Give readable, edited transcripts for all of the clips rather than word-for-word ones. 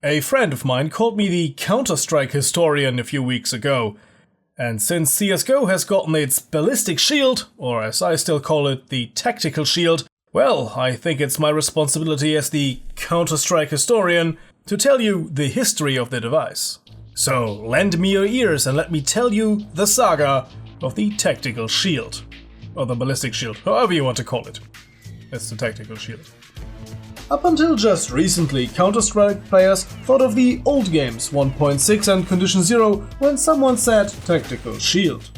A friend of mine called me the Counter-Strike historian a few weeks ago, and since CSGO has gotten its Ballistic shield, or as I still call it, the Tactical shield, well, I think it's my responsibility as the Counter-Strike historian to tell you the history of the device. So lend me your ears and let me tell you the saga of the Tactical shield. Or the Ballistic shield, however you want to call it. It's the Tactical shield. Up until just recently, Counter-Strike players thought of the old games 1.6 and Condition Zero when someone said Tactical shield.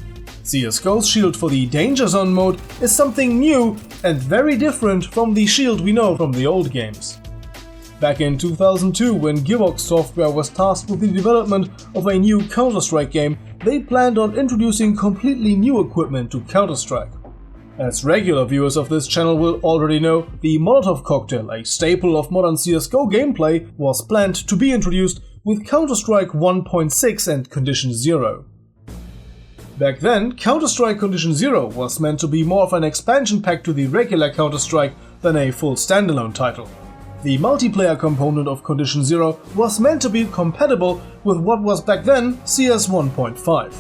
CSGO's shield for the Danger Zone mode is something new and very different from the shield we know from the old games. Back in 2002, when Gearbox software was tasked with the development of a new Counter-Strike game, they planned on introducing completely new equipment to Counter-Strike. As regular viewers of this channel will already know, the Molotov cocktail, a staple of modern CSGO gameplay, was planned to be introduced with Counter-Strike 1.6 and Condition Zero. Back then, Counter-Strike Condition Zero was meant to be more of an expansion pack to the regular Counter-Strike than a full standalone title. The multiplayer component of Condition Zero was meant to be compatible with what was back then CS 1.5.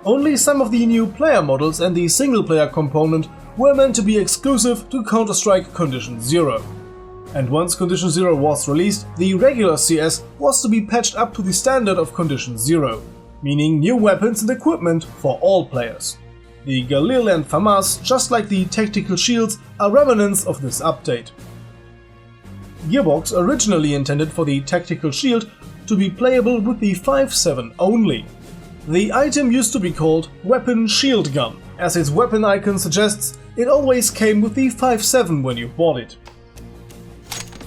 Only some of the new player models and the single-player component were meant to be exclusive to Counter-Strike Condition Zero. And once Condition Zero was released, the regular CS was to be patched up to the standard of Condition Zero, meaning new weapons and equipment for all players. The Galil and FAMAS, just like the Tactical shields, are remnants of this update. Gearbox originally intended for the Tactical shield to be playable with the 5.7 only. The item used to be called Weapon Shield Gun. As its weapon icon suggests, it always came with the 5.7 when you bought it.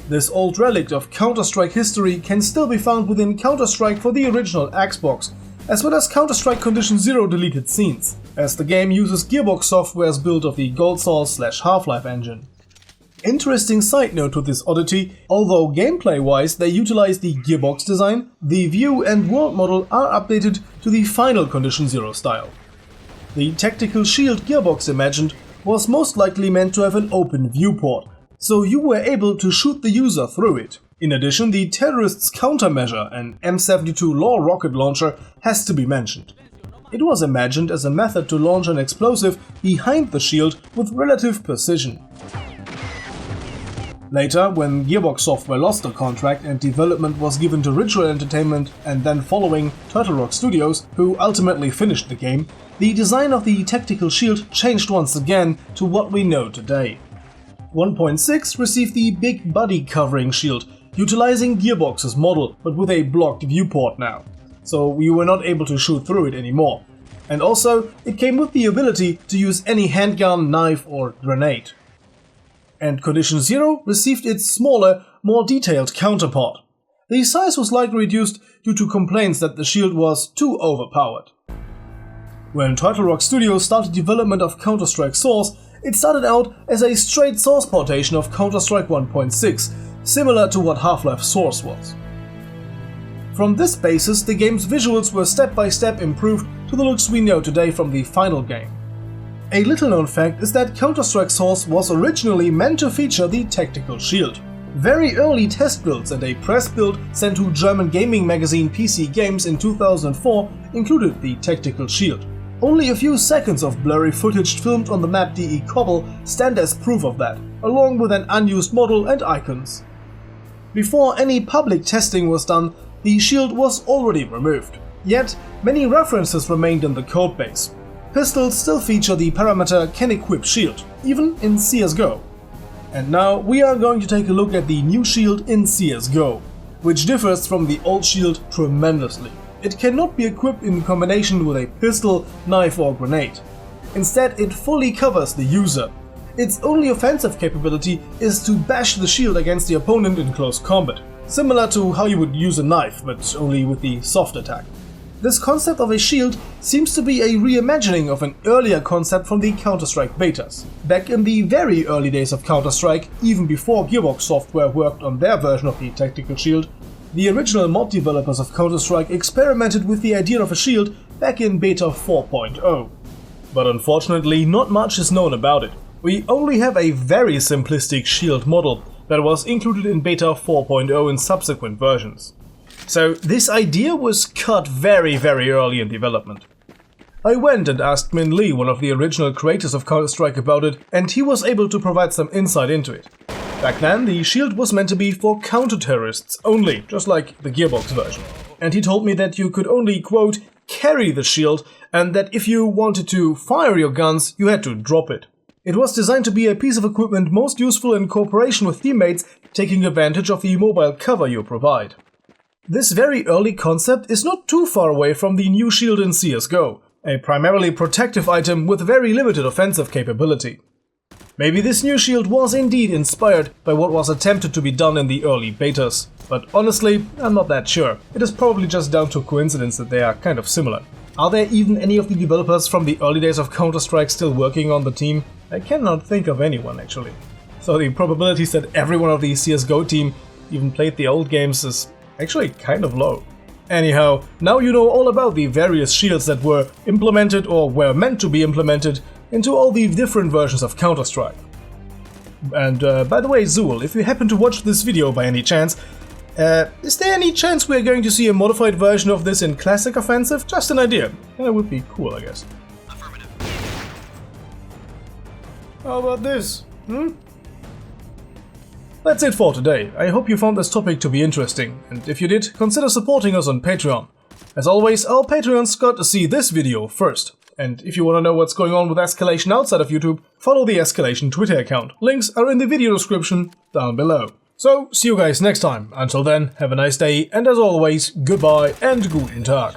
This old relic of Counter-Strike history can still be found within Counter-Strike for the original Xbox, as well as Counter-Strike Condition Zero deleted scenes, as the game uses Gearbox software's build of the Gold Soul/Half-Life engine. Interesting side note to this oddity, although gameplay-wise they utilize the Gearbox design, the view and world model are updated to the final Condition Zero style. The Tactical shield Gearbox imagined was most likely meant to have an open viewport, so you were able to shoot the user through it. In addition, the terrorist's countermeasure, an M72 Law rocket launcher, has to be mentioned. It was imagined as a method to launch an explosive behind the shield with relative precision. Later, when Gearbox software lost the contract and development was given to Ritual Entertainment and then following Turtle Rock Studios, who ultimately finished the game, the design of the Tactical shield changed once again to what we know today. 1.6 received the big body covering shield, utilizing Gearbox's model, but with a blocked viewport now, so we were not able to shoot through it anymore. And also, it came with the ability to use any handgun, knife or grenade. And Condition Zero received its smaller, more detailed counterpart. The size was likely reduced due to complaints that the shield was too overpowered. When Turtle Rock Studios started development of Counter-Strike Source, it started out as a straight source portation of Counter-Strike 1.6, similar to what Half-Life Source was. From this basis, the game's visuals were step by step improved to the looks we know today from the final game. A little known fact is that Counter-Strike Source was originally meant to feature the Tactical shield. Very early test builds and a press build sent to German gaming magazine PC Games in 2004 included the Tactical shield. Only a few seconds of blurry footage filmed on the map DE Cobble stand as proof of that, along with an unused model and icons. Before any public testing was done, the shield was already removed. Yet, many references remained in the codebase. Pistols still feature the parameter Can Equip Shield, even in CSGO. And now we are going to take a look at the new shield in CSGO, which differs from the old shield tremendously. It cannot be equipped in combination with a pistol, knife or grenade. Instead, it fully covers the user. Its only offensive capability is to bash the shield against the opponent in close combat, similar to how you would use a knife, but only with the soft attack. This concept of a shield seems to be a reimagining of an earlier concept from the Counter-Strike betas. Back in the very early days of Counter-Strike, even before Gearbox software worked on their version of the Tactical shield, the original mod developers of Counter-Strike experimented with the idea of a shield back in beta 4.0. But unfortunately, not much is known about it. We only have a very simplistic shield model that was included in Beta 4.0 in subsequent versions. So this idea was cut very early in development. I went and asked Min Lee, one of the original creators of Counter-Strike, about it, and he was able to provide some insight into it. Back then, the shield was meant to be for counter-terrorists only, just like the Gearbox version. And he told me that you could only, quote, carry the shield, and that if you wanted to fire your guns, you had to drop it. It was designed to be a piece of equipment most useful in cooperation with teammates, taking advantage of the mobile cover you provide. This very early concept is not too far away from the new shield in CSGO, a primarily protective item with very limited offensive capability. Maybe this new shield was indeed inspired by what was attempted to be done in the early betas, but honestly, I'm not that sure. It is probably just down to coincidence that they are kind of similar. Are there even any of the developers from the early days of Counter-Strike still working on the team? I cannot think of anyone actually. So the probabilities that everyone of the CSGO team even played the old games is actually kind of low. Anyhow, now you know all about the various shields that were implemented or were meant to be implemented into all the different versions of Counter-Strike. And by the way, Zool, if you happen to watch this video by any chance, is there any chance we're going to see a modified version of this in Classic Offensive? Just an idea. That would be cool, I guess. Affirmative. How about this? That's it for today. I hope you found this topic to be interesting, and if you did, consider supporting us on Patreon. As always, our Patreons got to see this video first. And if you want to know what's going on with ESCalation outside of YouTube, follow the ESCalation Twitter account. Links are in the video description down below. So, see you guys next time. Until then, have a nice day, and as always, goodbye and guten Tag.